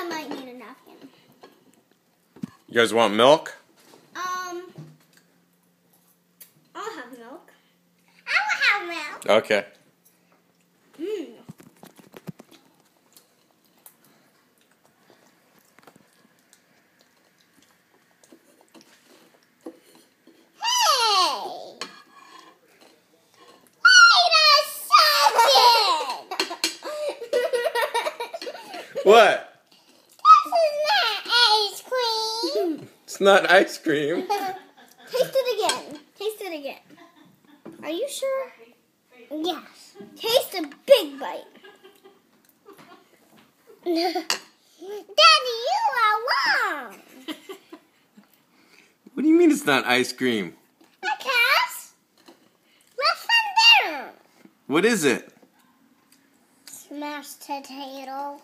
I might need a napkin. You guys want milk? I'll have milk. I will have milk. Okay. Mmm. What? This is not ice cream. It's not ice cream. Taste it again. Taste it again. Are you sure? Yes. Taste a big bite. Daddy, you are wrong. What do you mean it's not ice cream? Because what's in there? What is it? Mashed potatoes.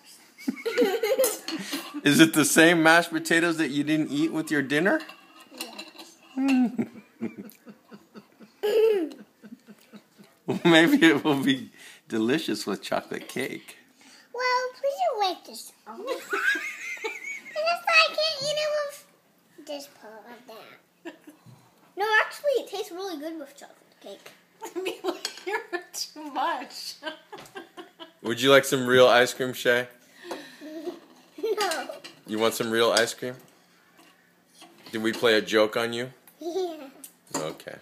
Is it the same mashed potatoes that you didn't eat with your dinner? Yes. Well, maybe it will be delicious with chocolate cake. Well, please don't wake this up. Because I can't eat it with this part of that. No, actually, it tastes really good with chocolate cake. I mean, you're too much. Would you like some real ice cream, Shay? No. You want some real ice cream? Did we play a joke on you? Yeah. Okay.